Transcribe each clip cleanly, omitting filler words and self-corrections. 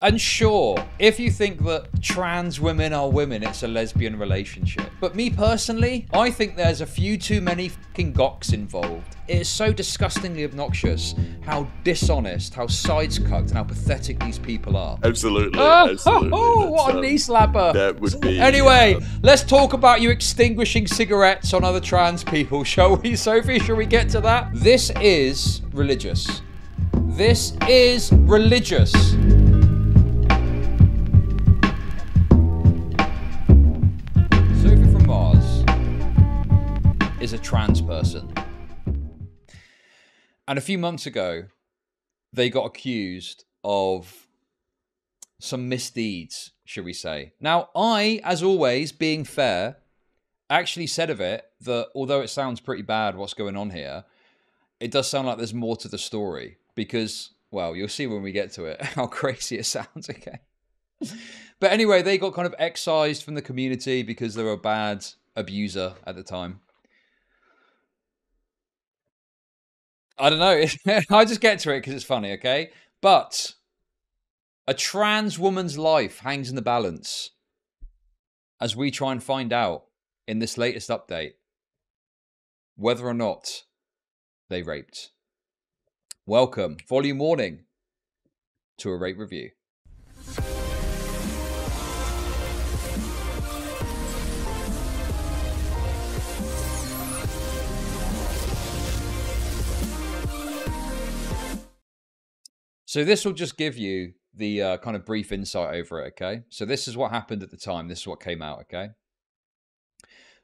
And sure, if you think that trans women are women, it's a lesbian relationship. But me personally, I think there's a few too many fucking gocks involved. It is so disgustingly obnoxious how dishonest, how sides-cucked, and how pathetic these people are. Absolutely. Absolutely. Oh, what a knee slapper. That would be... Anyway, let's talk about you extinguishing cigarettes on other trans people, shall we, Sophie? Shall we get to that? This is religious. This is religious. Is a trans person. And a few months ago, they got accused of some misdeeds, shall we say. Now, I, as always, being fair, actually said of it that although it sounds pretty bad what's going on here, it does sound like there's more to the story. Because, well, you'll see when we get to it how crazy it sounds, okay? But anyway, they got kind of excised from the community because they were a bad abuser at the time. I don't know. I just get to it because it's funny, okay? But a trans woman's life hangs in the balance as we try and find out in this latest update whether or not they raped. Welcome, volume warning, to a rape review. So this will just give you the kind of brief insight over it, okay? So this is what happened at the time. This is what came out, okay?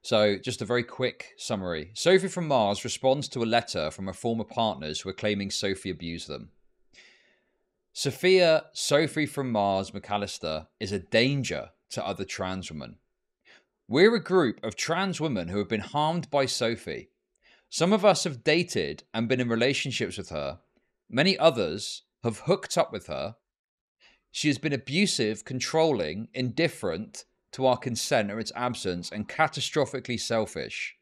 So just a very quick summary. Sophie from Mars responds to a letter from her former partners who are claiming Sophie abused them. Sophie from Mars McAllister is a danger to other trans women. We're a group of trans women who have been harmed by Sophie. Some of us have dated and been in relationships with her. Many others have hooked up with her. She has been abusive, controlling, indifferent to our consent or its absence, and catastrophically selfish.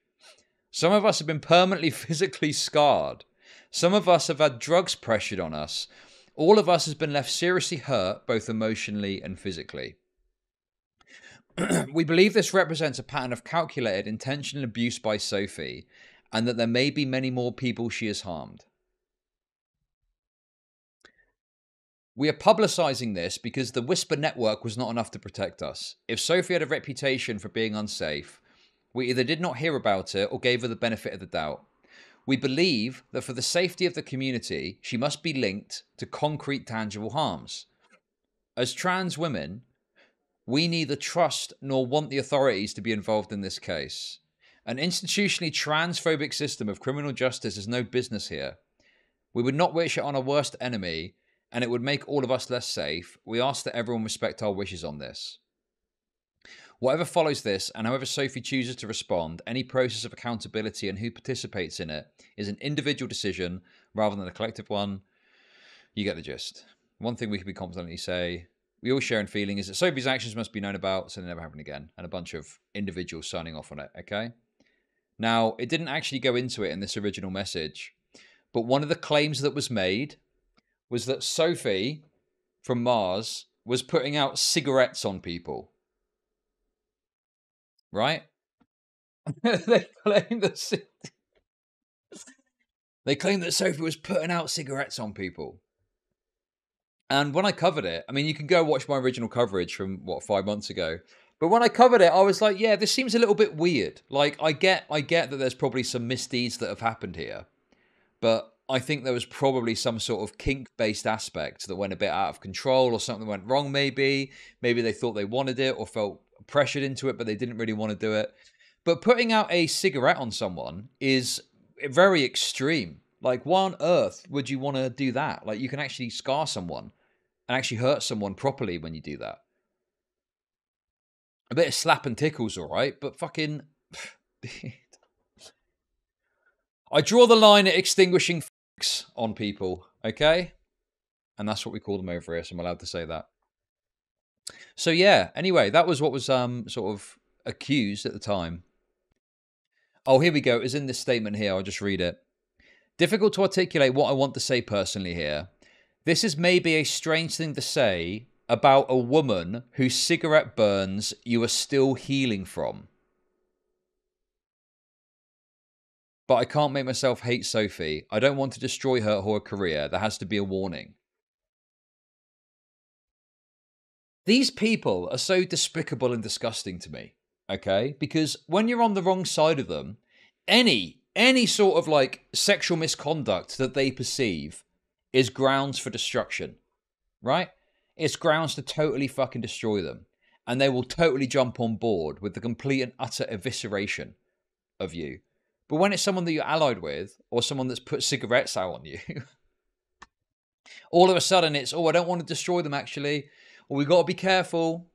Some of us have been permanently physically scarred. Some of us have had drugs pressured on us. All of us has been left seriously hurt, both emotionally and physically. We believe this represents a pattern of calculated, intentional abuse by Sophie, and that there may be many more people she has harmed. We are publicising this because the Whisper network was not enough to protect us. If Sophie had a reputation for being unsafe, we either did not hear about it or gave her the benefit of the doubt. We believe that for the safety of the community, she must be linked to concrete, tangible harms. As trans women, we neither trust nor want the authorities to be involved in this case. An institutionally transphobic system of criminal justice has no business here. We would not wish it on our worst enemy, and it would make all of us less safe. We ask that everyone respect our wishes on this. Whatever follows this, and however Sophie chooses to respond, any process of accountability and who participates in it is an individual decision rather than a collective one. You get the gist. One thing we can be confidently say, we all share in feeling, is that Sophie's actions must be known about so they never happen again, and a bunch of individuals signing off on it, okay? Now, it didn't actually go into it in this original message, but one of the claims that was made was that Sophie from Mars was putting out cigarettes on people. Right? They claim that Sophie was putting out cigarettes on people. And when I covered it, I mean, you can go watch my original coverage from, 5 months ago. But when I covered it, I was like, yeah, this seems a little bit weird. Like, I get that there's probably some misdeeds that have happened here. But I think there was probably some sort of kink-based aspect that went a bit out of control, or something went wrong maybe. Maybe they thought they wanted it or felt pressured into it, but they didn't really want to do it. But putting out a cigarette on someone is very extreme. Like, why on earth would you want to do that? Like, you can actually scar someone and actually hurt someone properly when you do that. A bit of slap and tickles, all right, but fucking... I draw the line at extinguishing on people, okay? And that's what we call them over here, so I'm allowed to say that. So yeah, anyway, that was what was sort of accused at the time. Oh, here we go. It was in this statement here. I'll just read it. Difficult to articulate what I want to say personally here. This is maybe a strange thing to say, about a woman whose cigarette burns you are still healing from. But I can't make myself hate Sophie. I don't want to destroy her or her career. There has to be a warning. These people are so despicable and disgusting to me, okay? Because when you're on the wrong side of them, any sort of like sexual misconduct that they perceive is grounds for destruction, right? It's grounds to totally fucking destroy them. And they will totally jump on board with the complete and utter evisceration of you. But when it's someone that you're allied with, or someone that's put cigarettes out on you, all of a sudden it's, oh, I don't want to destroy them actually. Or we got to be careful.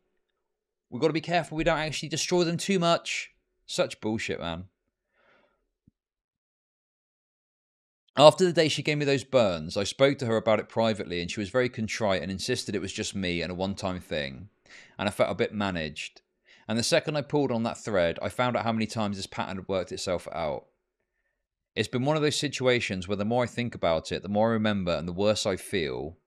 We got to be careful we don't actually destroy them too much. Such bullshit, man. After the day she gave me those burns, I spoke to her about it privately and she was very contrite and insisted it was just me and a one-time thing. And I felt a bit managed. And the second I pulled on that thread, I found out how many times this pattern had worked itself out. It's been one of those situations where the more I think about it, the more I remember and the worse I feel,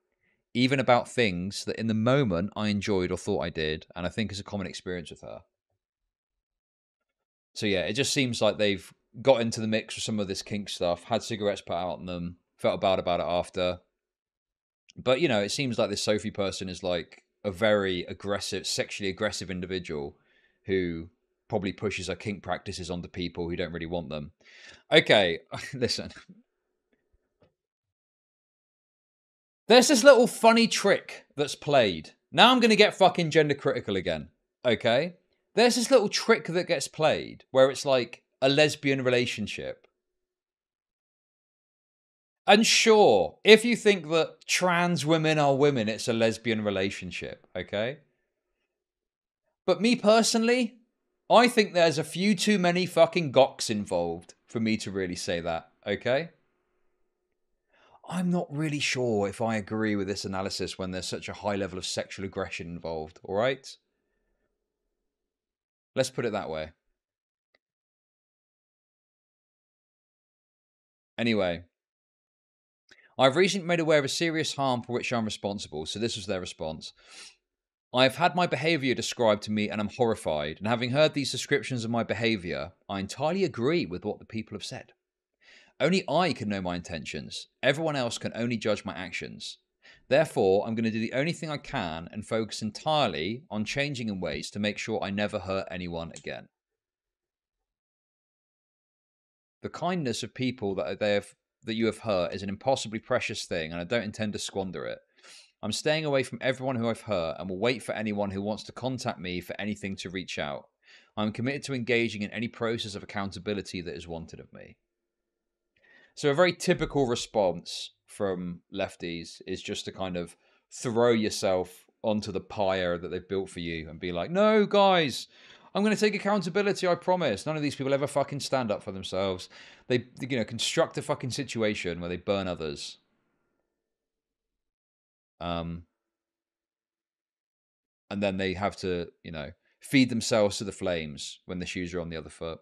even about things that in the moment I enjoyed or thought I did, and I think it's a common experience with her. So yeah, it just seems like they've got into the mix with some of this kink stuff, had cigarettes put out on them, felt bad about it after. But, you know, it seems like this Sophie person is like a very aggressive, sexually aggressive individual who probably pushes her kink practices onto people who don't really want them. Okay, listen. There's this little funny trick that's played. Now I'm going to get fucking gender critical again. Okay? There's this little trick that gets played where it's like a lesbian relationship. And sure, if you think that trans women are women, it's a lesbian relationship. Okay? But me personally, I think there's a few too many fucking gocks involved for me to really say that, okay? I'm not really sure if I agree with this analysis when there's such a high level of sexual aggression involved, alright? Let's put it that way. Anyway, I've recently made aware of a serious harm for which I'm responsible, so this was their response. I have had my behaviour described to me and I'm horrified, and having heard these descriptions of my behaviour, I entirely agree with what the people have said. Only I can know my intentions. Everyone else can only judge my actions. Therefore, I'm going to do the only thing I can and focus entirely on changing in ways to make sure I never hurt anyone again. The kindness of people that you have hurt is an impossibly precious thing, and I don't intend to squander it. I'm staying away from everyone who I've hurt and will wait for anyone who wants to contact me for anything to reach out. I'm committed to engaging in any process of accountability that is wanted of me. So a very typical response from lefties is just to kind of throw yourself onto the pyre that they've built for you and be like, no, guys, I'm going to take accountability, I promise. None of these people ever fucking stand up for themselves. They construct a fucking situation where they burn others. And then they have to, feed themselves to the flames when the shoes are on the other foot.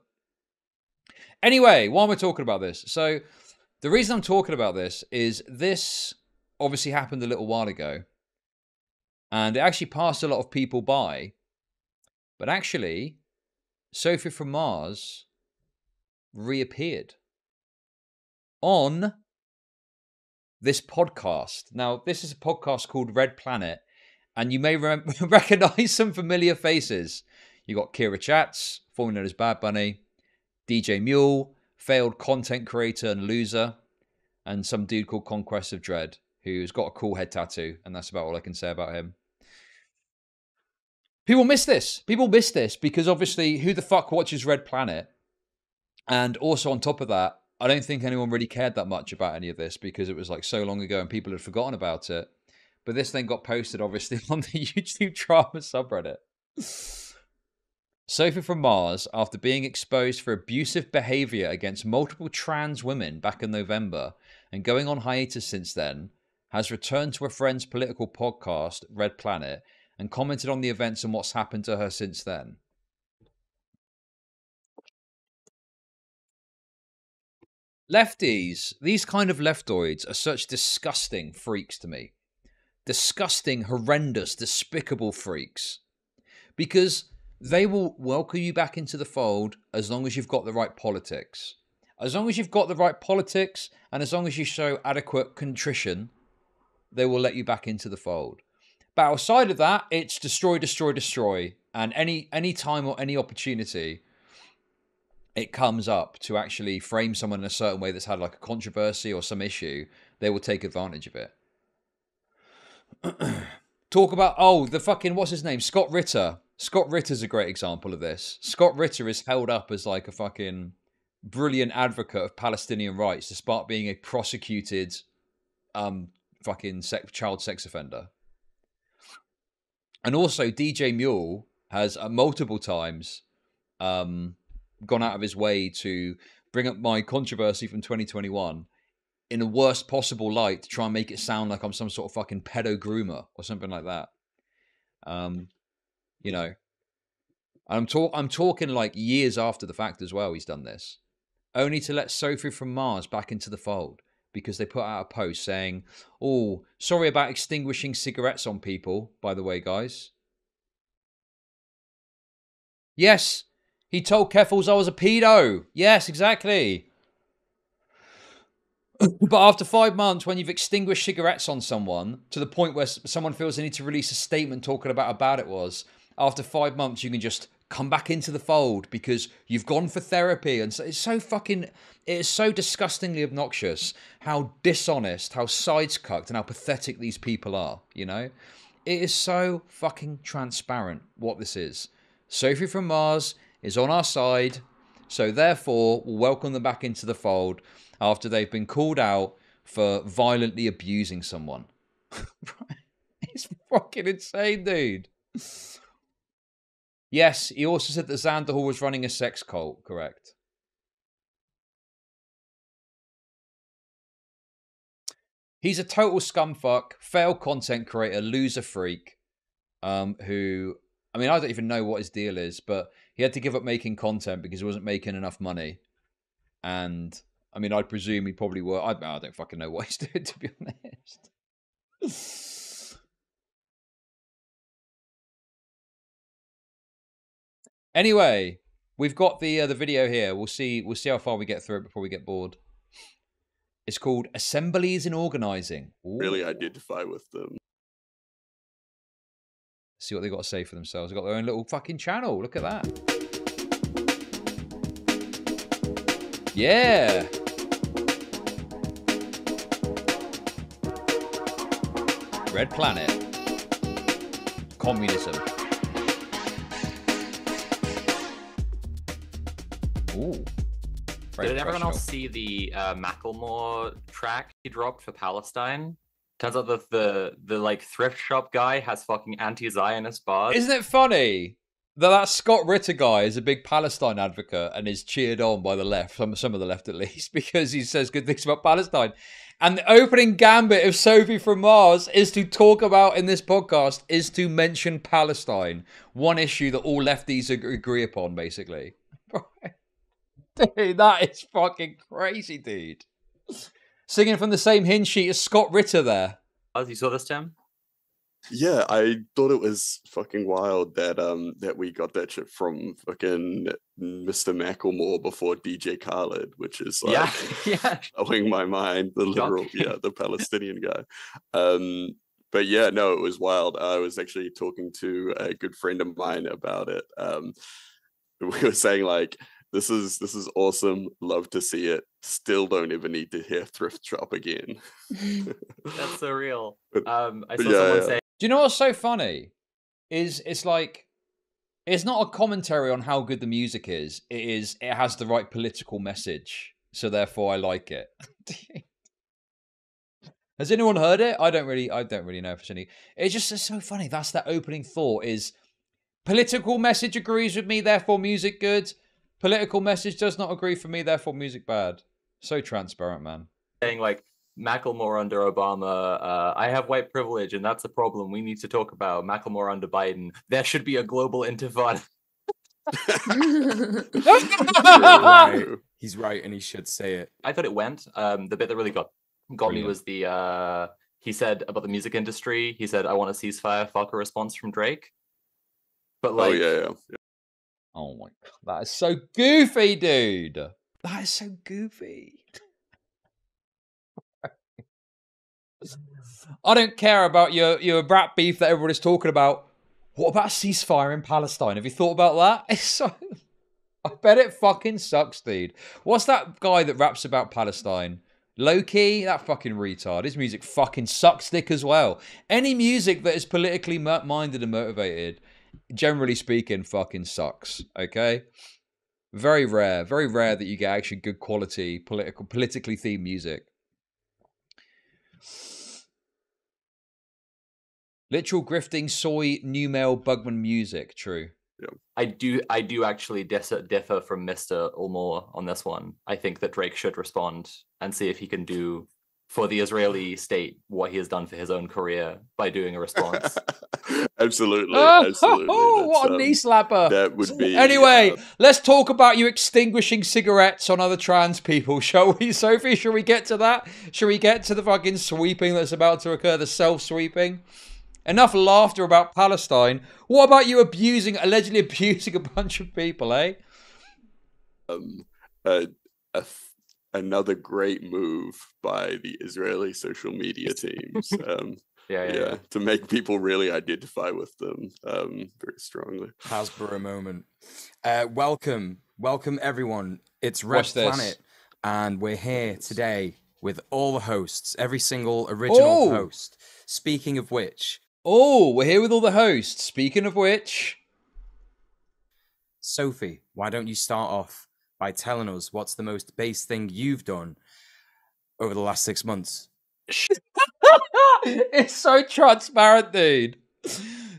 Anyway, why am I talking about this? So the reason I'm talking about this is this obviously happened a little while ago. And it actually passed a lot of people by. But actually, Sophie from Mars reappeared on this podcast. Now, this is a podcast called RedPlanet. And you may recognize some familiar faces. You got KiraChats, formerly known as BadBunny, DJMuel, failed content creator and loser, and some dude called Conquest of Dread, who's got a cool head tattoo, and that's about all I can say about him. People miss this. People miss this because obviously, who the fuck watches RedPlanet? And also on top of that, I don't think anyone really cared that much about any of this because it was like so long ago and people had forgotten about it. But this thing got posted, obviously, on the YouTube drama subreddit. Sophie from Mars, after being exposed for abusive behaviour against multiple trans women back in November and going on hiatus since then, has returned to a friend's political podcast, RedPlanet, and commented on the events and what's happened to her since then. Lefties, these kind of leftoids are such disgusting freaks to me. disgusting, horrendous, despicable freaks. Because they will welcome you back into the fold as long as you've got the right politics. As long as you've got the right politics and as long as you show adequate contrition, they will let you back into the fold. But outside of that, it's destroy, destroy, destroy. And any time or any opportunity it comes up to actually frame someone in a certain way that's had like a controversy or some issue, they will take advantage of it. Talk about, the fucking, what's his name? Scott Ritter. Scott Ritter's a great example of this. Scott Ritter is held up as like a fucking brilliant advocate of Palestinian rights despite being a prosecuted fucking child sex offender. And also DJMuel has multiple times gone out of his way to bring up my controversy from 2021 in the worst possible light to try and make it sound like I'm some sort of fucking pedo groomer or something like that. You know, I'm talking like years after the fact as well. He's done this only to let Sophie from Mars back into the fold because they put out a post saying, "Oh, sorry about extinguishing cigarettes on people, by the way, guys." Yes, he told Keffels I was a pedo. Yes, exactly. But after 5 months, when you've extinguished cigarettes on someone to the point where someone feels they need to release a statement talking about how bad it was, after 5 months, you can just come back into the fold because you've gone for therapy. And so it is so disgustingly obnoxious how dishonest, how sides-cucked, and how pathetic these people are, you know? It is so fucking transparent what this is. Sophie from Mars is on our side, so therefore we'll welcome them back into the fold after they've been called out for violently abusing someone. It's fucking insane, dude. Yes, he also said that Xanderhall was running a sex cult, correct? He's a total scumfuck, failed content creator, loser freak, who, I mean, I don't even know what his deal is, but he had to give up making content because he wasn't making enough money. And, I mean, I presume he probably were. I don't fucking know what he's doing, to be honest. Anyway, we've got the video here. We'll see how far we get through it before we get bored. It's called Assemblies in Organizing. Ooh. Really identify with them. See what they got to say for themselves. They've got their own little fucking channel. Look at that. Yeah. RedPlanet. Communism. Ooh. Did everyone else see the Macklemore track he dropped for Palestine? Turns out that the like thrift shop guy has fucking anti-Zionist bars. Isn't it funny that Scott Ritter guy is a big Palestine advocate and is cheered on by the left, some of the left at least, because he says good things about Palestine. And the opening gambit of Sophie from Mars is to talk about in this podcast is to mention Palestine, one issue that all lefties agree upon, basically. Dude, that is fucking crazy, dude. Singing from the same hymn sheet as Scott Ritter there. You saw this, Tim? Yeah, I thought it was fucking wild that that we got that shit from fucking Mr. Macklemore before DJ Khaled, which is like blowing my mind. The literal, the Palestinian guy. But yeah, no, it was wild. I was actually talking to a good friend of mine about it. We were saying like, this is awesome. Love to see it. Still don't ever need to hear thrift shop again. That's so real. I saw someone say. Do you know what's so funny? It's like it's not a commentary on how good the music is. It has the right political message, so therefore I like it. Has anyone heard it? I don't really know if it's any. It's just so funny. That's that opening thought is political message agrees with me, therefore music good. Political message does not agree for me, therefore music bad. So transparent, man. Saying like Macklemore under Obama, I have white privilege and that's a problem we need to talk about. Macklemore under Biden, there should be a global intifada. Right. He's right and he should say it. I thought it went. The bit that really got me was the he said about the music industry, he said, "I want a ceasefire." Fuck a response from Drake. But like, yeah. Oh my god, that is so goofy, dude. That is so goofy. I don't care about your rap beef that everyone is talking about. What about a ceasefire in Palestine? Have you thought about that? It's so... I bet it fucking sucks, dude. What's that guy that raps about Palestine? Low-key? That fucking retard. His music fucking sucks dick as well. Any music that is politically minded and motivated, generally speaking, fucking sucks. Okay? Very rare that you get actually good quality politically themed music. Literal grifting, soy, new male, Bugman music. True. Yeah. I do actually differ from Mr. Ulmore on this one. I think that Drake should respond and see if he can do for the Israeli state what he has done for his own career by doing a response. Absolutely. Absolutely. What a knee slapper. That would be... Anyway, let's talk about you extinguishing cigarettes on other trans people, shall we, Sophie? Shall we get to that? Shall we get to the fucking sweeping that's about to occur, the self-sweeping? Enough laughter about Palestine. What about you allegedly abusing a bunch of people, eh? Another great move by the Israeli social media teams. Yeah. To make people really identify with them very strongly. Hasbro moment. Welcome everyone. It's RedPlanet, and we're here today with all the hosts, every single original host. Speaking of which... Oh, we're here with all the hosts. Speaking of which... Sophie, why don't you start off by telling us what's the most base thing you've done over the last 6 months? It's so transparent, dude.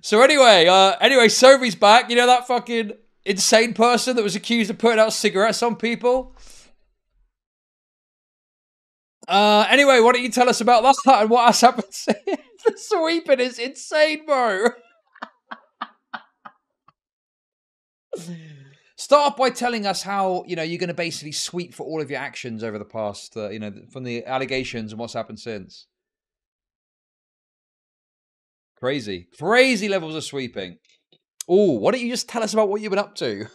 So anyway, Sophie's back. You know that fucking insane person that was accused of putting out cigarettes on people? Anyway, why don't you tell us about that and what has happened since? The sweeping is insane, bro. Start off by telling us how, you're going to basically sweep for all of your actions over the past, from the allegations and what's happened since. Crazy levels of sweeping. Oh, why don't you just tell us about what you've been up to?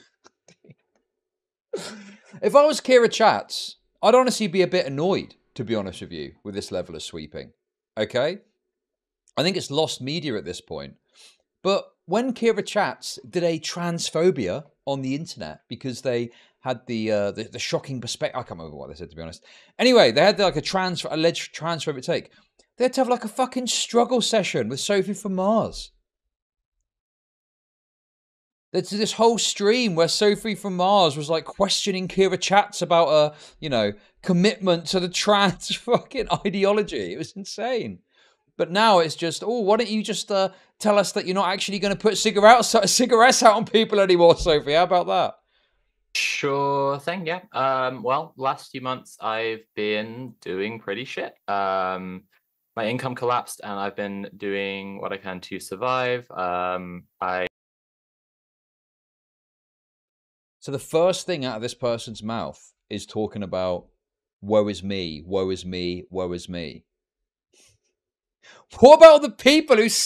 If I was KiraChats, I'd honestly be a bit annoyed, to be honest with you, with this level of sweeping. Okay? I think it's lost media at this point. But when KiraChats did a transphobia on the internet because they had the shocking perspective, I can't remember what they said, to be honest. Anyway, they had like alleged transphobic take. They had to have like a fucking struggle session with SophieFromMars. There's this whole stream where SophieFromMars was like questioning KiraChats about commitment to the trans fucking ideology. It was insane. But now it's just, why don't you just tell us that you're not actually going to put cigarettes out on people anymore, Sophie? How about that? Sure thing, yeah. Well, last few months I've been doing pretty shit. My income collapsed and I've been doing what I can to survive. So the first thing out of this person's mouth is talking about, woe is me, woe is me, woe is me. What about the people whose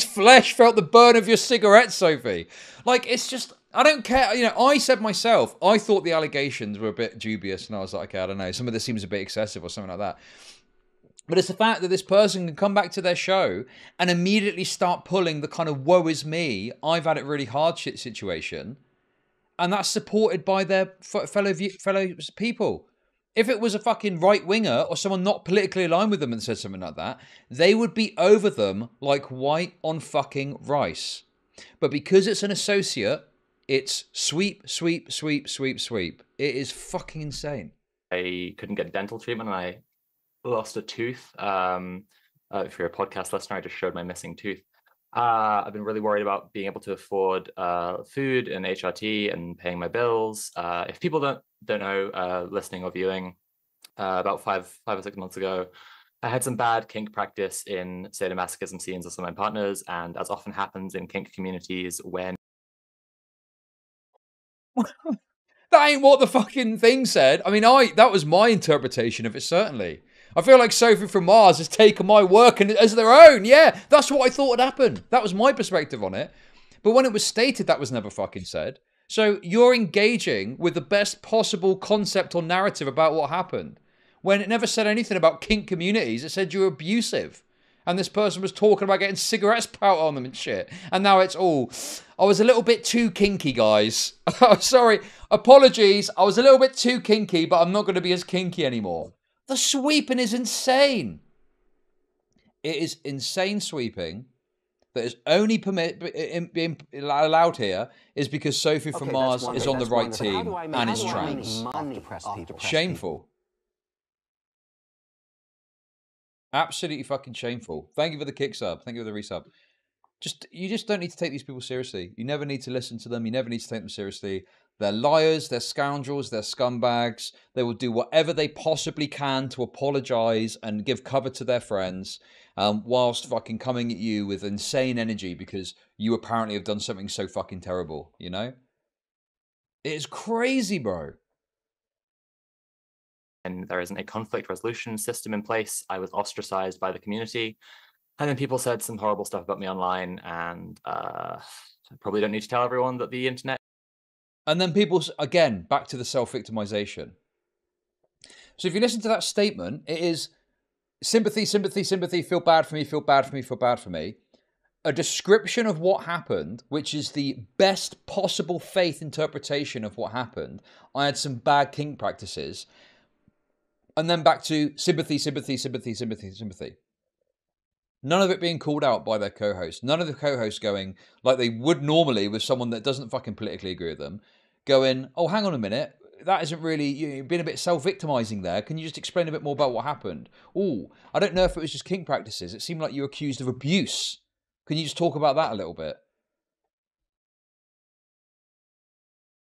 flesh felt the burn of your cigarettes, Sophie? Like, it's just, I don't care. I said myself, I thought the allegations were a bit dubious, and I was like, okay, I don't know, some of this seems a bit excessive or something like that. But it's the fact that this person can come back to their show and immediately start pulling the kind of woe is me, I've had it really hard shit situation, and that's supported by their fellow people. If it was a fucking right-winger or someone not politically aligned with them and said something like that, they would be over them like white on fucking rice. But because it's an associate, it's sweep, sweep, sweep, sweep, sweep. It is fucking insane. I couldn't get dental treatment and I lost a tooth. If you're a podcast listener, I just showed my missing tooth. I've been really worried about being able to afford food and HRT and paying my bills. If people don't know, listening or viewing, about five or 6 months ago, I had some bad kink practice in sadomasochism scenes with some of my partners, and as often happens in kink communities, when that ain't what the fucking thing said. I mean, that was my interpretation of it, certainly. I feel like Sophie from Mars has taken my work as their own. Yeah, that's what I thought would happen. That was my perspective on it. But when it was stated, that was never fucking said. So you're engaging with the best possible concept or narrative about what happened. When it never said anything about kink communities, it said you were abusive. And this person was talking about getting cigarettes out on them and shit. And now it's all, I was a little bit too kinky, guys. Sorry, apologies. I was a little bit too kinky, but I'm not going to be as kinky anymore. The sweeping is insane. It is insane sweeping that is only being allowed here is because Sophie from Mars is on the right team and is trans. Shameful. Absolutely fucking shameful. Thank you for the kick sub. Thank you for the resub. You just don't need to take these people seriously. You never need to listen to them. You never need to take them seriously. They're liars. They're scoundrels. They're scumbags. They will do whatever they possibly can to apologize and give cover to their friends, whilst fucking coming at you with insane energy because you apparently have done something so fucking terrible. You know, it is crazy, bro. And there isn't a conflict resolution system in place. I was ostracized by the community. And then people said some horrible stuff about me online. And I probably don't need to tell everyone that the internet. And then people, again, back to the self-victimization. So if you listen to that statement, it is sympathy, sympathy, sympathy, feel bad for me, feel bad for me, feel bad for me. A description of what happened, which is the best possible faith interpretation of what happened. I had some bad kink practices. And then back to sympathy, sympathy, sympathy, sympathy, sympathy. None of it being called out by their co-host. None of the co-hosts going, like they would normally with someone that doesn't fucking politically agree with them, going, oh, hang on a minute, that isn't really, you've been a bit self-victimizing there. Can you just explain a bit more about what happened? Oh, I don't know if it was just kink practices. It seemed like you were accused of abuse. Can you just talk about that a little bit?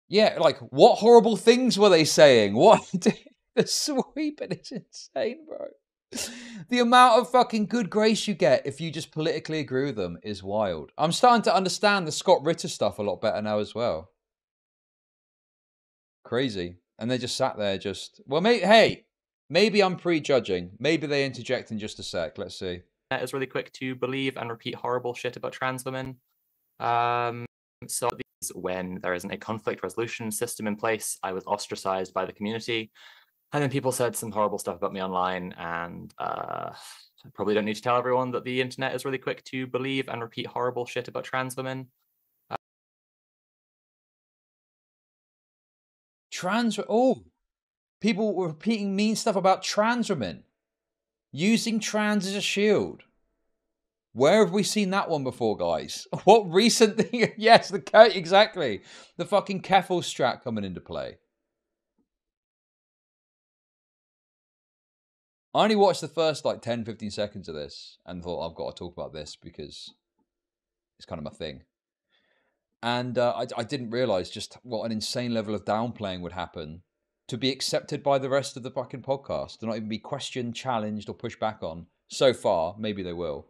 Yeah, like, what horrible things were they saying? What? The sweeping is insane, bro. The amount of fucking good grace you get if you just politically agree with them is wild. I'm starting to understand the Scott Ritter stuff a lot better now as well. Crazy. And they just sat there just... Well, maybe I'm prejudging. Maybe they interject in just a sec. Let's see. It is really quick to believe and repeat horrible shit about trans women. So when there isn't a conflict resolution system in place, I was ostracized by the community. And then people said some horrible stuff about me online, and I probably don't need to tell everyone that the internet is really quick to believe and repeat horrible shit about trans women. People were repeating mean stuff about trans women. Using trans as a shield. Where have we seen that one before, guys? What recent thing? Yes, exactly. The fucking Keffel strat coming into play. I only watched the first like 10, 15 seconds of this and thought I've got to talk about this because it's kind of my thing. And I didn't realize just what an insane level of downplaying would happen to be accepted by the rest of the fucking podcast, to not even be questioned, challenged, or pushed back on. So far, maybe they will.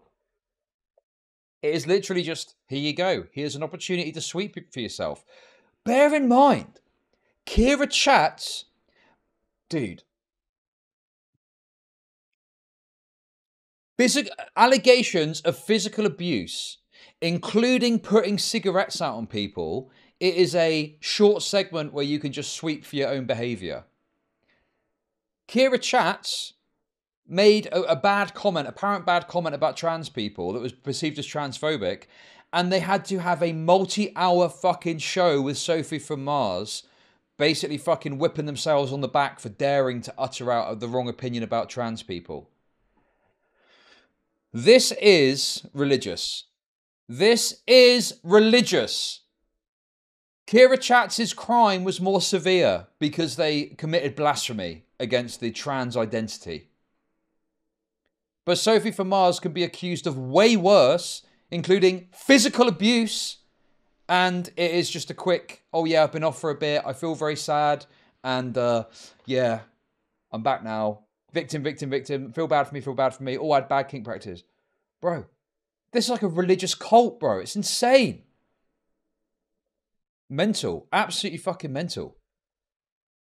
It is literally just, here you go. Here's an opportunity to sweep it for yourself. Bear in mind, KiraChats, dude, allegations of physical abuse, including putting cigarettes out on people. It is a short segment where you can just sweep for your own behavior. KiraChats made a bad comment, apparent bad comment about trans people that was perceived as transphobic, and they had to have a multi-hour fucking show with Sophie from Mars, basically fucking whipping themselves on the back for daring to utter out the wrong opinion about trans people. This is religious. This is religious. KiraChats' crime was more severe because they committed blasphemy against the trans identity. But Sophie from Mars can be accused of way worse, including physical abuse. And it is just a quick, oh yeah, I've been off for a bit. I feel very sad. And yeah, I'm back now. Victim, victim, victim. Feel bad for me, feel bad for me. Oh, I had bad kink practice. Bro, this is like a religious cult, bro. It's insane. Mental. Absolutely fucking mental.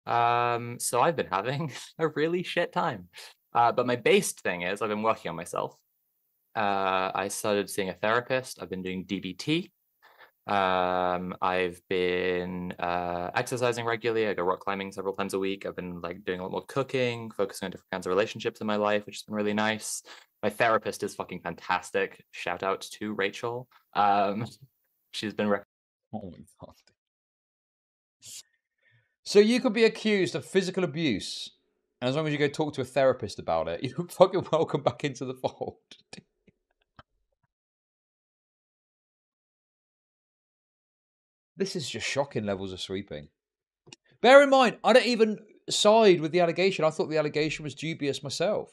So I've been having a really shit time. But my based thing is I've been working on myself. I started seeing a therapist. I've been doing DBT. I've been exercising regularly. I go rock climbing several times a week. I've been like doing a lot more cooking, focusing on different kinds of relationships in my life, which has been really nice. My therapist is fucking fantastic. Shout out to Rachel. She's been oh my God. So you could be accused of physical abuse, and as long as you go talk to a therapist about it, you're fucking welcome back into the fold. This is just shocking levels of sweeping. Bear in mind, I don't even side with the allegation. I thought the allegation was dubious myself.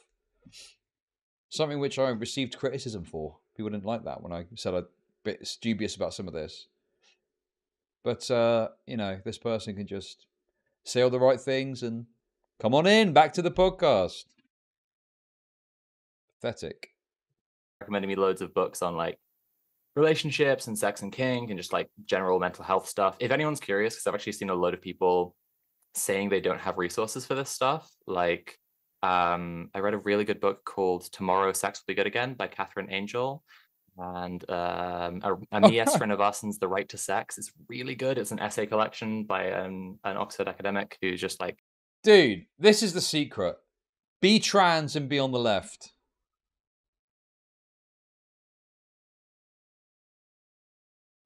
Something which I received criticism for. People didn't like that when I said I'm a bit dubious about some of this. But, you know, this person can just say all the right things and come on in, back to the podcast. Pathetic. Recommending me loads of books on like relationships and sex and kink and just like general mental health stuff. If anyone's curious, because I've actually seen a lot of people saying they don't have resources for this stuff. Like, I read a really good book called Tomorrow Sex Will Be Good Again by Catherine Angel. And Amiya Srinivasan's The Right to Sex is really good. It's an essay collection by an Oxford academic who's just like... Dude, this is the secret. Be trans and be on the left.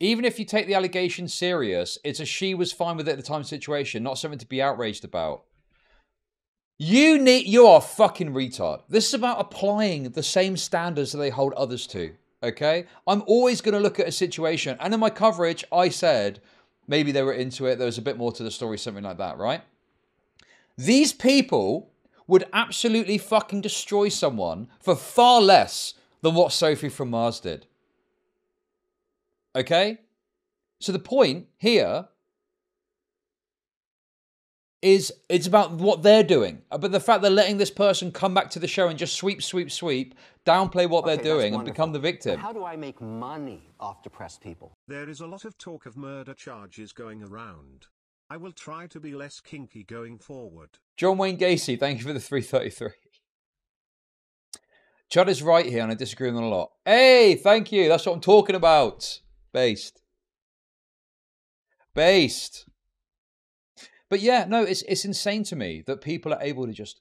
Even if you take the allegation serious, it's a she was fine with it at the time situation, not something to be outraged about. You are a fucking retard. This is about applying the same standards that they hold others to. Okay? I'm always going to look at a situation. And in my coverage, I said, maybe they were into it. There was a bit more to the story, something like that, right? These people would absolutely fucking destroy someone for far less than what Sophie from Mars did. Okay? So the point here is it's about what they're doing. But the fact they're letting this person come back to the show and just sweep, downplay what they're doing and become the victim. But how do I make money off depressed people? There is a lot of talk of murder charges going around. I will try to be less kinky going forward. John Wayne Gacy, thank you for the 333. Chud is right here and I disagree with him a lot. Hey, thank you. That's what I'm talking about. Based. But yeah, no, it's insane to me that people are able to just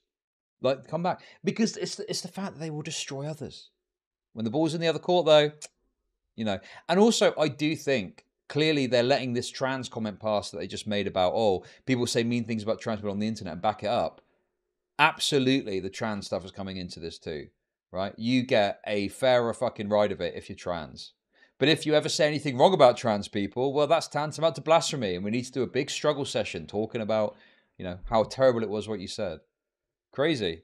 like come back, because it's the fact that they will destroy others. When the ball's in the other court, though, you know. And also, I do think clearly they're letting this trans comment pass that they just made about, oh, people say mean things about trans people on the internet and back it up. Absolutely, the trans stuff is coming into this too, right? You get a fairer fucking ride of it if you're trans. But if you ever say anything wrong about trans people, well, that's tantamount to blasphemy. And we need to do a big struggle session talking about, you know, how terrible it was what you said. Crazy.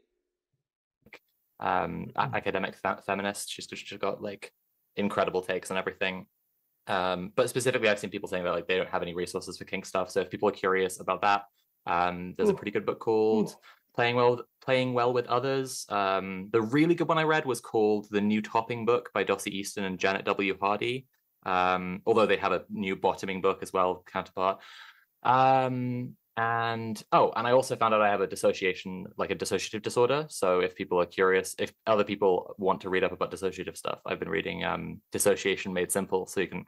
Academic feminist. She's got like incredible takes on everything. But specifically, I've seen people saying that like they don't have any resources for kink stuff. So if people are curious about that, there's a pretty good book called Playing Well with Others. The really good one I read was called The New Topping Book by Dossie Easton and Janet W. Hardy. Although they have a new bottoming book as well, counterpart. And I also found out I have a dissociative disorder. So if people are curious, if other people want to read up about dissociative stuff, I've been reading Dissociation Made Simple, so you can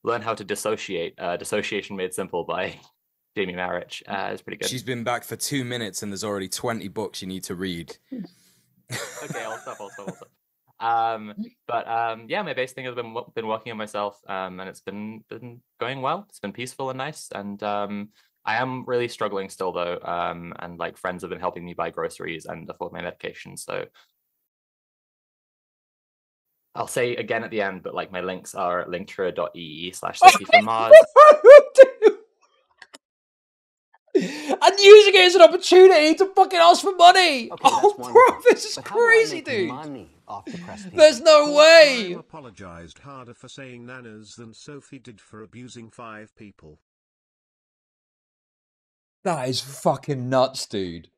learn how to dissociate. Dissociation Made Simple by Jamie Marich. It's pretty good. She's been back for 2 minutes and there's already 20 books you need to read. Okay, I'll stop. Yeah, my base thing has been working on myself, and it's been going well. It's been peaceful and nice, and I am really struggling still though, and like friends have been helping me buy groceries and afford my medication. So I'll say again at the end, but like my links are linktree.ee/SophieFromMars. And using it as an opportunity to fucking ask for money. Okay, oh, bro, this is crazy, dude. Money off depressed people? There's no way. I apologized harder for saying nanas than Sophie did for abusing 5 people. That is fucking nuts, dude.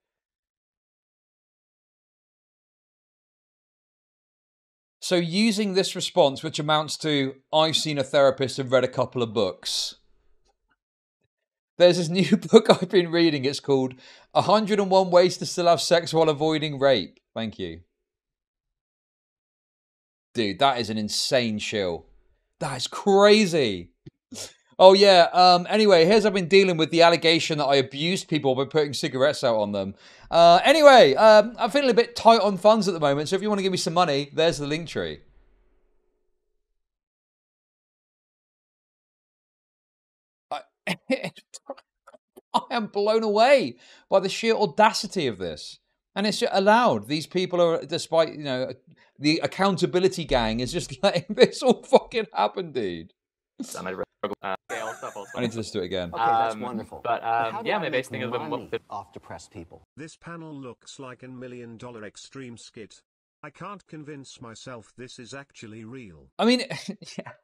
So using this response, which amounts to, I've seen a therapist and read a couple of books. There's this new book I've been reading. It's called 101 Ways to Still Have Sex While Avoiding Rape. Thank you. Dude, that is an insane shill. That is crazy. Oh, yeah. Anyway, here's I've been dealing with the allegation that I abused people by putting cigarettes out on them. Anyway, I'm feeling a bit tight on funds at the moment, so if you want to give me some money, there's the link tree. I am blown away by the sheer audacity of this. And it's just allowed. These people are, despite, you know, the accountability gang is just letting this all fucking happen, dude. I need to listen to it again. Okay, that's wonderful. But yeah, my base base thing is off depressed people. This panel looks like a $1 million extreme skit. I can't convince myself this is actually real. I mean, yeah,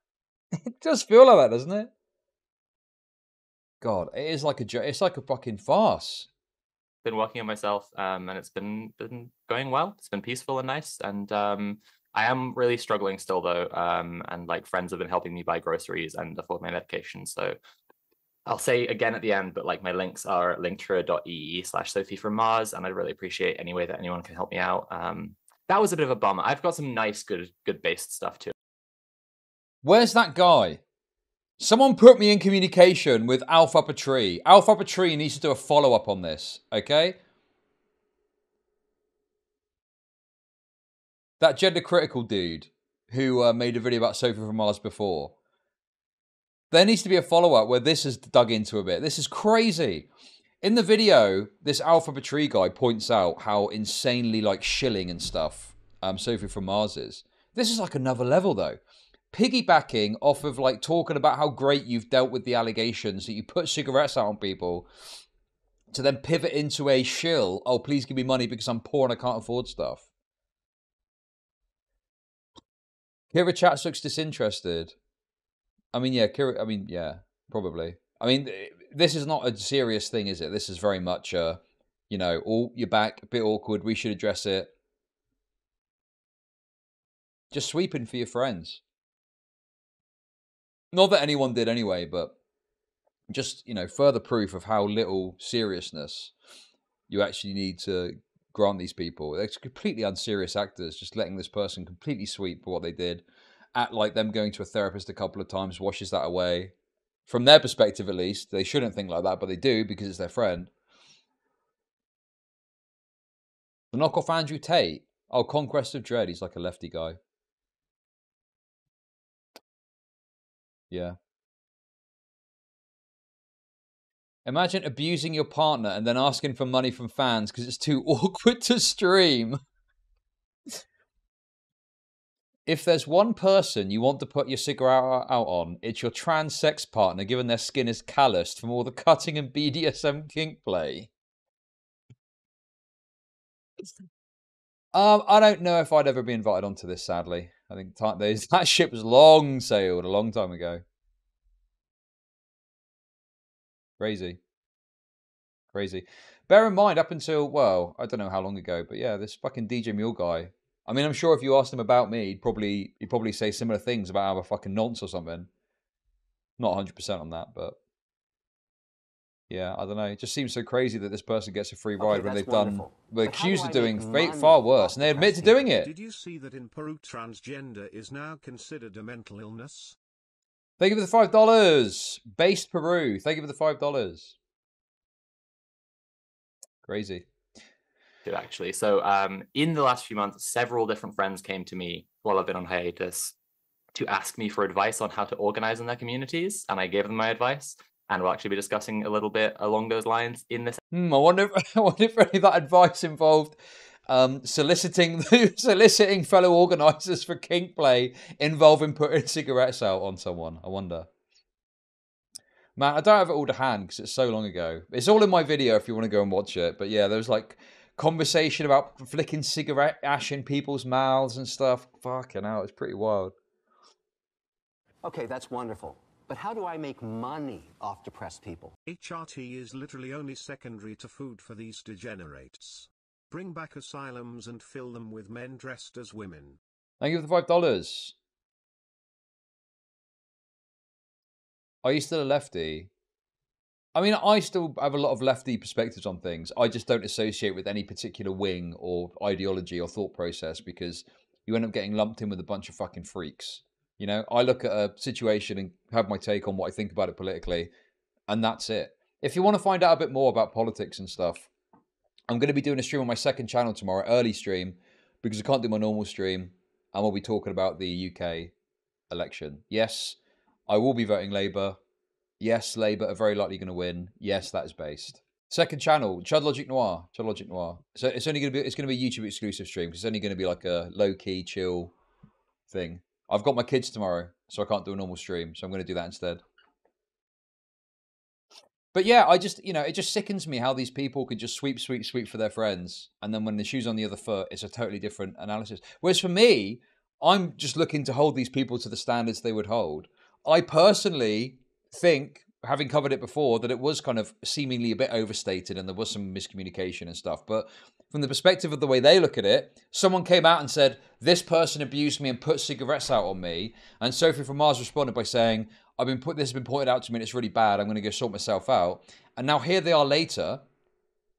it does feel like that, doesn't it? God, it is like it's like a fucking farce. Been working on myself, and it's been going well. It's been peaceful and nice, and I am really struggling still though. And like friends have been helping me buy groceries and afford my medication. So I'll say again at the end, but like my links are linktree.ee/SophieFromMars, and I'd really appreciate any way that anyone can help me out. That was a bit of a bummer. I've got some nice, good based stuff too. Where's that guy? Someone put me in communication with Alf Up a Tree. Alf Up a Tree needs to do a follow-up on this, okay? That gender critical dude who made a video about Sophie from Mars before. There needs to be a follow-up where this is dug into a bit. This is crazy. In the video, this Alf Up a Tree guy points out how insanely like shilling and stuff Sophie from Mars is. This is like another level though. Piggybacking off of like talking about how great you've dealt with the allegations that you put cigarettes out on people to then pivot into a shill. Oh, please give me money because I'm poor and I can't afford stuff. KiraChats looks disinterested. I mean, yeah, yeah, probably. I mean, this is not a serious thing, is it? This is very much, you know, all you're back, a bit awkward. We should address it. Just sweeping for your friends. Not that anyone did anyway, but just, you know, further proof of how little seriousness you actually need to grant these people. They're completely unserious actors, just letting this person completely sweep for what they did. Act like them going to a therapist a couple of times washes that away. From their perspective, at least, they shouldn't think like that, but they do because it's their friend. The knock off Andrew Tate. Oh, Conquest of Dread. He's like a lefty guy. Yeah. Imagine abusing your partner and then asking for money from fans because it's too awkward to stream. If there's one person you want to put your cigarette out on, it's your trans sex partner, given their skin is calloused from all the cutting and BDSM kink play. I don't know if I'd ever be invited onto this, sadly. I think that ship was long sailed a long time ago. Crazy. Crazy. Bear in mind, up until, well, I don't know how long ago, but yeah, this fucking DJMuel guy. I mean, I'm sure if you asked him about me, he'd probably say similar things about how I'm a fucking nonce or something. Not 100% on that, but yeah, I don't know. It just seems so crazy that this person gets a free ride when they've wonderful. We're accused of doing far worse, and they admit to doing it. Did you see that in Peru, transgender is now considered a mental illness? Thank you for the $5. Based Peru. Thank you for the $5. Crazy. Actually, so in the last few months, several different friends came to me while I've been on hiatus to ask me for advice on how to organize in their communities, and I gave them my advice, and we'll actually be discussing a little bit along those lines in this. I wonder if any of that advice involved soliciting fellow organisers for kink play involving putting cigarettes out on someone. I wonder. Man, I don't have it all to hand because it's so long ago. It's all in my video if you want to go and watch it. But yeah, there was like conversation about flicking cigarette ash in people's mouths and stuff. Fucking hell, it's pretty wild. Okay, that's wonderful. But how do I make money off depressed people? HRT is literally only secondary to food for these degenerates. Bring back asylums and fill them with men dressed as women. Thank you for the $5. Are you still a lefty? I mean, I still have a lot of lefty perspectives on things. I just don't associate with any particular wing or ideology or thought process because you end up getting lumped in with a bunch of fucking freaks. You know, I look at a situation and have my take on what I think about it politically, and that's it. If you want to find out a bit more about politics and stuff, I'm going to be doing a stream on my second channel tomorrow, early stream, because I can't do my normal stream, and we'll be talking about the UK election. Yes, I will be voting Labour. Yes, Labour are very likely going to win. Yes, that is based. Second channel, ChudLogic Noir. ChudLogic Noir. So it's only going to be a YouTube exclusive stream because it's only going to be like a low key, chill thing. I've got my kids tomorrow, so I can't do a normal stream. So I'm going to do that instead. But yeah, I just, it just sickens me how these people can just sweep for their friends. And then when the shoe's on the other foot, it's a totally different analysis. Whereas for me, I'm just looking to hold these people to the standards they would hold. I personally think, having covered it before, that it was kind of seemingly a bit overstated and there was some miscommunication and stuff. But from the perspective of the way they look at it, someone came out and said, this person abused me and put cigarettes out on me. And Sophie from Mars responded by saying, this has been pointed out to me and it's really bad. I'm going to go sort myself out. And now here they are later,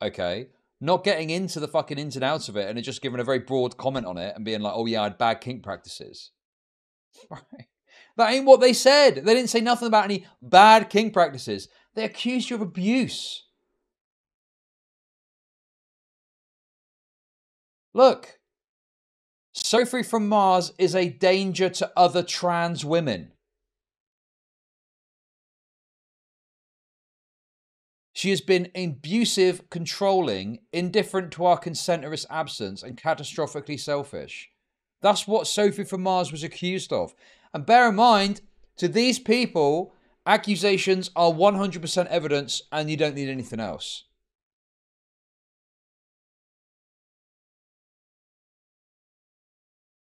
okay, not getting into the fucking ins and outs of it and just giving a very broad comment on it and being like, oh yeah, I had bad kink practices. Right. That ain't what they said. They didn't say nothing about any bad kink practices. They accused you of abuse. Look, Sophie from Mars is a danger to other trans women. She has been abusive, controlling, indifferent to our consent or its absence, and catastrophically selfish. That's what Sophie from Mars was accused of. And bear in mind, to these people, accusations are 100% evidence and you don't need anything else.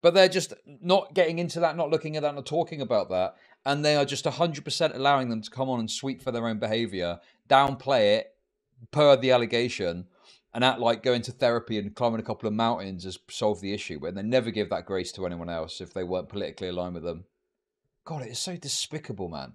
But they're just not getting into that, not looking at that, not talking about that. And they are just 100% allowing them to come on and sweep for their own behavior, downplay it per the allegation, and act like going to therapy and climbing a couple of mountains has solved the issue. But they never give that grace to anyone else if they weren't politically aligned with them. God, it is so despicable, man.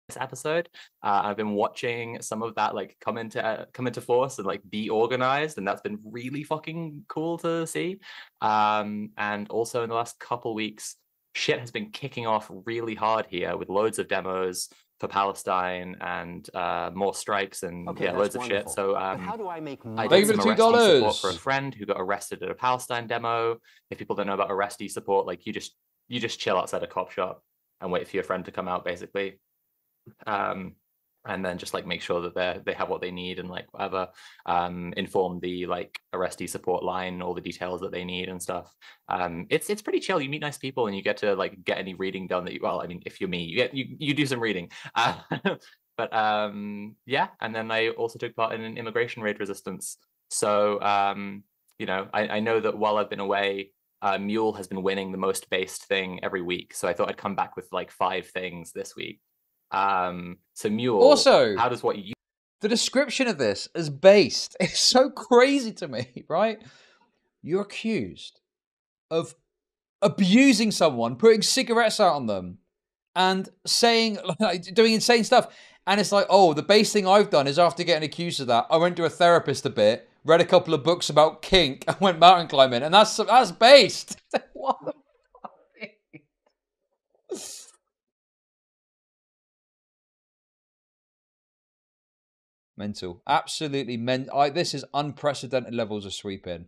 This episode, I've been watching some of that like come into force and like be organized, and that's been really fucking cool to see. And also in the last couple weeks, shit has been kicking off really hard here with loads of demos for Palestine and more strikes and loads of shit. So how do I make money? I did some arrestee support for a friend who got arrested at a Palestine demo. If people don't know about arrestee support, like you just chill outside a cop shop and wait for your friend to come out, basically. And then just like make sure that they have what they need and like whatever, inform the like arrestee support line, all the details that they need and stuff. It's pretty chill. You meet nice people and you get to like get any reading done that I mean, if you're me, you do some reading. But yeah, and then I also took part in an immigration raid resistance. So I know that while I've been away, Mule has been winning the most based thing every week. So I thought I'd come back with like 5 things this week. So Mule, also, how does what you... The description of this as based is so crazy to me, right? You're accused of abusing someone, putting cigarettes out on them, and saying, like, doing insane stuff. And it's like, oh, the base thing I've done is after getting accused of that, I went to a therapist a bit, read a couple of books about kink, and went mountain climbing. And that's based. What the fuck? Mental. Absolutely mental. This is unprecedented levels of sweeping.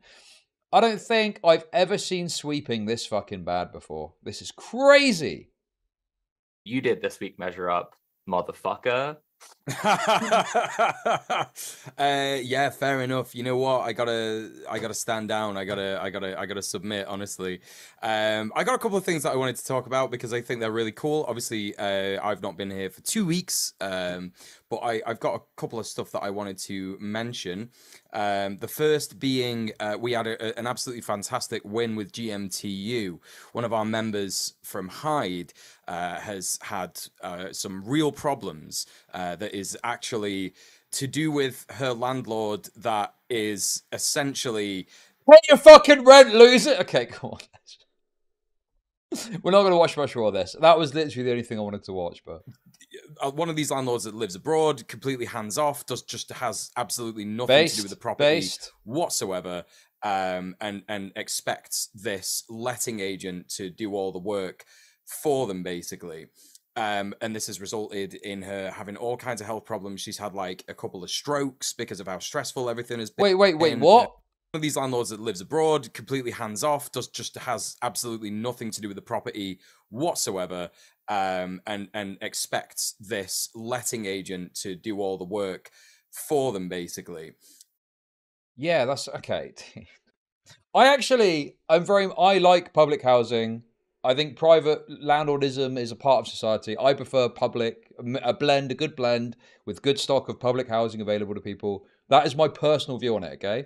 I don't think I've ever seen sweeping this fucking bad before. This is crazy. You did this week measure up, motherfucker. Yeah, fair enough. You know what? I gotta stand down. I gotta submit. Honestly, I got a couple of things that I wanted to talk about because I think they're really cool. Obviously, I've not been here for 2 weeks, but I've got a couple of stuff that I wanted to mention. The first being we had an absolutely fantastic win with GMTU. One of our members from Hyde has had some real problems that is actually to do with her landlord that is essentially... Pay your fucking rent, loser! Okay, come on. We're not going to watch much more of this. That was literally the only thing I wanted to watch. But one of these landlords that lives abroad, completely hands off, just has absolutely nothing to do with the property whatsoever, and expects this letting agent to do all the work for them, basically. And this has resulted in her having all kinds of health problems. She's had like a couple of strokes because of how stressful everything has been. Wait, what? One of these landlords that lives abroad, completely hands off, just has absolutely nothing to do with the property whatsoever, and expects this letting agent to do all the work for them, basically. Yeah, that's okay. I like public housing. I think private landlordism is a part of society. I prefer a good blend with good stock of public housing available to people. That is my personal view on it, okay?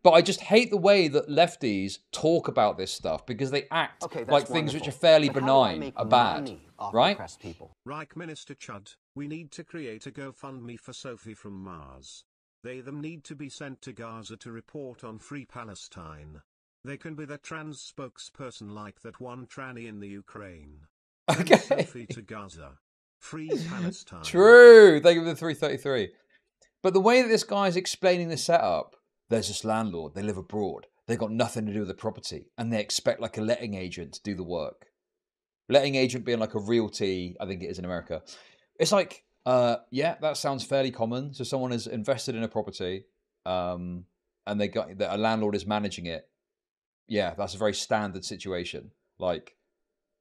But I just hate the way that lefties talk about this stuff because they act like things which are fairly benign are bad, right? Reich Minister Chud, we need to create a GoFundMe for Sophie from Mars. Them need to be sent to Gaza to report on Free Palestine. They can be the trans spokesperson like that one tranny in the Ukraine. Okay. Sophie to Gaza. Free Palestine. True. They give the 333. But the way that this guy is explaining the setup, there's this landlord, they live abroad, they've got nothing to do with the property, and they expect like a letting agent to do the work. Letting agent being like a realty, I think it is in America. It's like, yeah, that sounds fairly common. So someone has invested in a property, and a landlord is managing it. Yeah, that's a very standard situation. Like,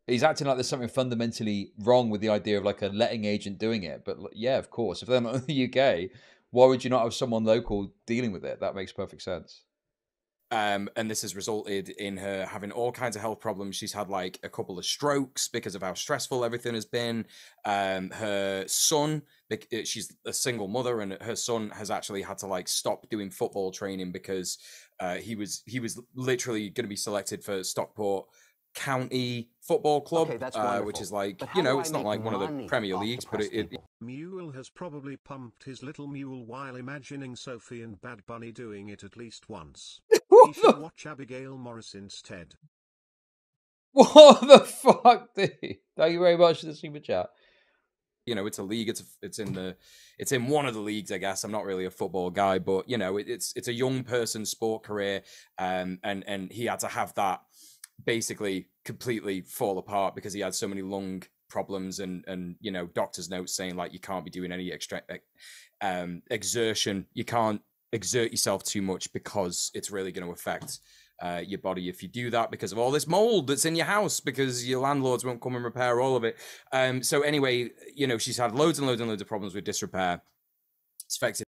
he's acting like there's something fundamentally wrong with the idea of like a letting agent doing it. But yeah, of course, if they're not in the UK, why would you not have someone local dealing with it? That makes perfect sense. And this has resulted in her having all kinds of health problems. She's had like a couple of strokes because of how stressful everything has been. Her son, she's a single mother, and her son has actually had to like stop doing football training because he was literally going to be selected for Stockport County Football Club, which is like, it's not like one of the Premier Leagues, but Mule has probably pumped his little mule while imagining Sophie and BadBunny doing it at least once. He should watch Abigail Morris instead. What the fuck, dude? Thank you very much for the super chat. It's a league. It's in one of the leagues, I guess. I'm not really a football guy, but it's a young person's sport career, and he had to have that basically completely fall apart because he had so many lung problems and doctor's notes saying like you can't be doing any extra exertion. You can't exert yourself too much because it's really going to affect your body if you do that because of all this mold that's in your house because your landlords won't come and repair all of it. So anyway, she's had loads and loads and loads of problems with disrepair. It's affected.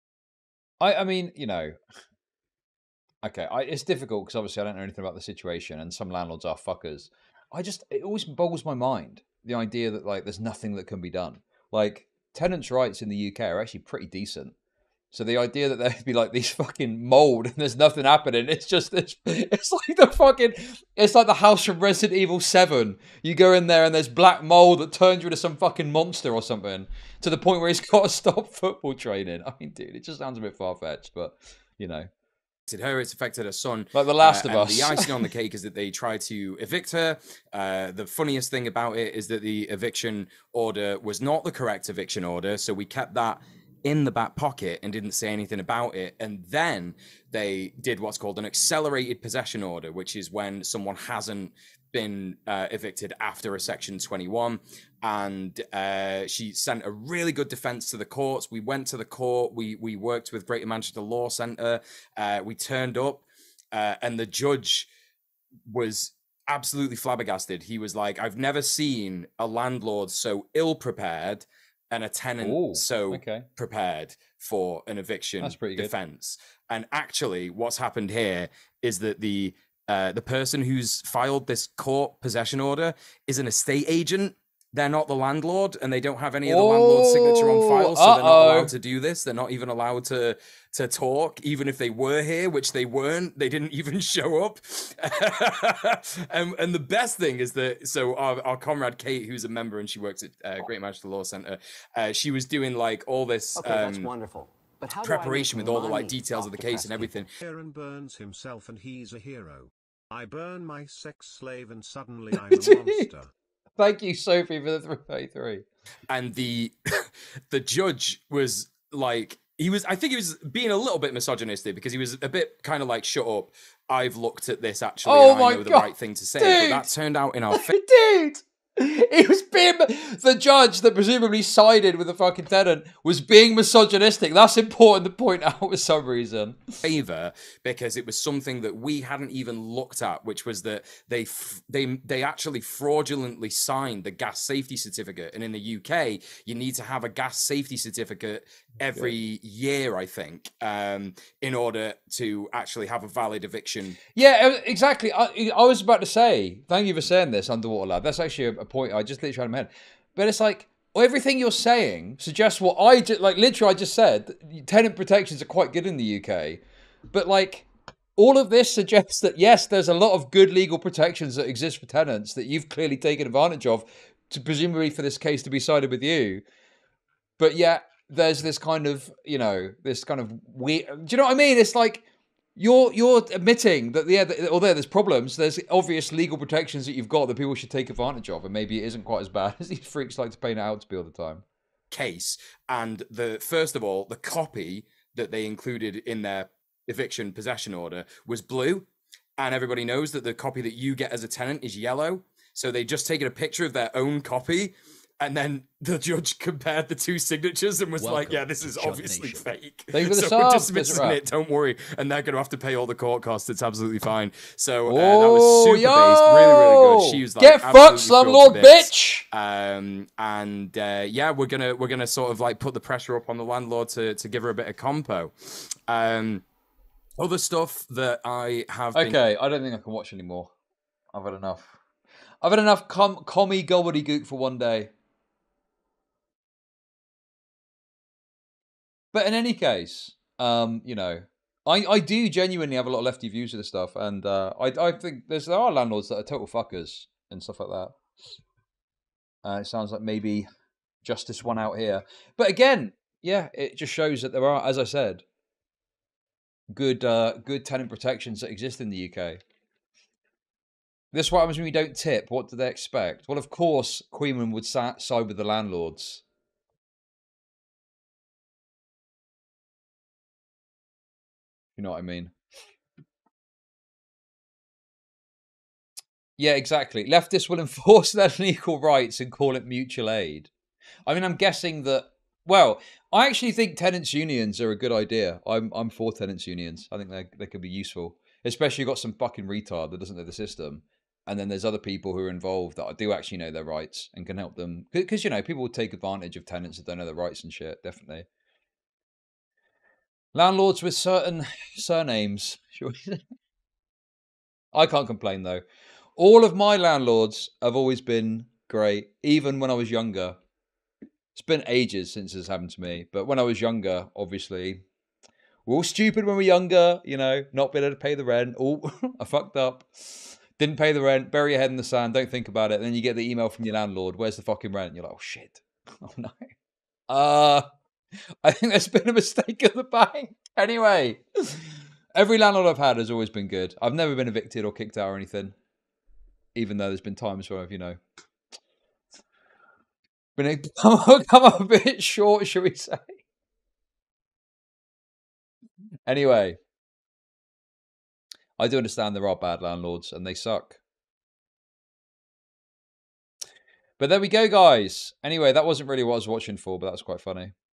I mean, okay, it's difficult because obviously I don't know anything about the situation, and some landlords are fuckers. It always boggles my mind, the idea that like there's nothing that can be done. Like tenants' rights in the UK are actually pretty decent. So the idea that there'd be like these fucking mold and there's nothing happening, it's like the house from Resident Evil 7. You go in there and there's black mold that turns you into some fucking monster or something, to the point where he's got to stop football training. I mean, dude, it just sounds a bit far-fetched, but it's affected her son. Like The Last of Us. The icing on the cake is that they tried to evict her. The funniest thing about it is that the eviction order was not the correct eviction order, so we kept that in the back pocket and didn't say anything about it. And then they did what's called an accelerated possession order, which is when someone hasn't been evicted after a Section 21. And she sent a really good defense to the courts. We went to the court. We worked with Greater Manchester Law Centre. We turned up and the judge was absolutely flabbergasted. He was like, I've never seen a landlord so ill-prepared and a tenant prepared for an eviction defense. And actually what's happened here is that the person who's filed this court possession order is an estate agent. They're not the landlord, and they don't have any of the landlord's signature on file, so they're not allowed to do this. They're not even allowed to talk, even if they were here, which they weren't. They didn't even show up. and the best thing is that, so our comrade Kate, who's a member, and she works at Great Manchester Law Centre, she was doing like all this that's wonderful. But how preparation with all the like details of the case and everything. Aaron burns himself, and he's a hero. I burn my sex slave and suddenly I'm a monster. Thank you, Sophie, for the 333. And the judge was like, I think he was being a little bit misogynistic because he was a bit kind of like, shut up. I've looked at this actually. Oh and I know the right thing to say. Dude. But that turned out in our favor. Dude! He was being... The judge that presumably sided with the fucking tenant was being misogynistic. That's important to point out for some reason. Favor, because it was something that we hadn't even looked at, which was that they actually fraudulently signed the gas safety certificate. And in the UK, you need to have a gas safety certificate every year, I think, in order to actually have a valid eviction. Yeah, exactly. I was about to say, thank you for saying this, Underwater Lad. That's actually a point I just literally had in my head. But it's like, everything you're saying suggests what I just, like, literally I just said, tenant protections are quite good in the UK. But, like, all of this suggests that, yes, there's a lot of good legal protections that exist for tenants that you've clearly taken advantage of, to presumably for this case to be sided with you. But yet, there's this kind of, you know, this kind of weird... Do you know what I mean? It's like... You're admitting that, yeah, although there's problems, there's obvious legal protections that you've got that people should take advantage of, and maybe it isn't quite as bad as these freaks like to paint it out to be all the time. Case, and first of all, the copy that they included in their eviction possession order was blue, and everybody knows that the copy that you get as a tenant is yellow, so they just taken a picture of their own copy. And then the judge compared the two signatures and was like, yeah, this is obviously fake. So we're dismissing it, don't worry. And they're going to have to pay all the court costs. It's absolutely fine. So that was super based. Really, really good. She was like, get fucked, slumlord bitch. Yeah, we're gonna sort of like put the pressure up on the landlord to give her a bit of compo. Other stuff that I have Okay, I don't think I can watch anymore. I've had enough. I've had enough commie gobbledygook for one day. But in any case, you know, I do genuinely have a lot of lefty views of this stuff, and I think there are landlords that are total fuckers and stuff like that. It sounds like maybe justice won out here. But again, yeah, it just shows that there are, as I said, good tenant protections that exist in the UK. This is what happens when you don't tip. What do they expect? Well, of course, Queenman would side with the landlords. You know what I mean? Yeah, exactly. Leftists will enforce their legal rights and call it mutual aid. I mean, I'm guessing that... Well, I actually think tenants' unions are a good idea. I'm for tenants' unions. I think they could be useful. Especially if you've got some fucking retard that doesn't know the system. And then there's other people who are involved that do actually know their rights and can help them. Because, you know, people will take advantage of tenants that don't know their rights and shit, definitely. Landlords with certain surnames. I can't complain, though. All of my landlords have always been great, even when I was younger. It's been ages since this happened to me. But when I was younger, obviously, we're all stupid when we're younger, you know, not being able to pay the rent. Oh, I fucked up. Didn't pay the rent, bury your head in the sand, don't think about it. And then you get the email from your landlord, where's the fucking rent? And you're like, oh, shit. Oh, no. I think there's been a mistake at the bank. Anyway, every landlord I've had has always been good. I've never been evicted or kicked out or anything. Even though there's been times where I've, you know, come up a bit short, shall we say. Anyway, I do understand there are bad landlords and they suck. But there we go, guys. Anyway, that wasn't really what I was watching for, but that was quite funny.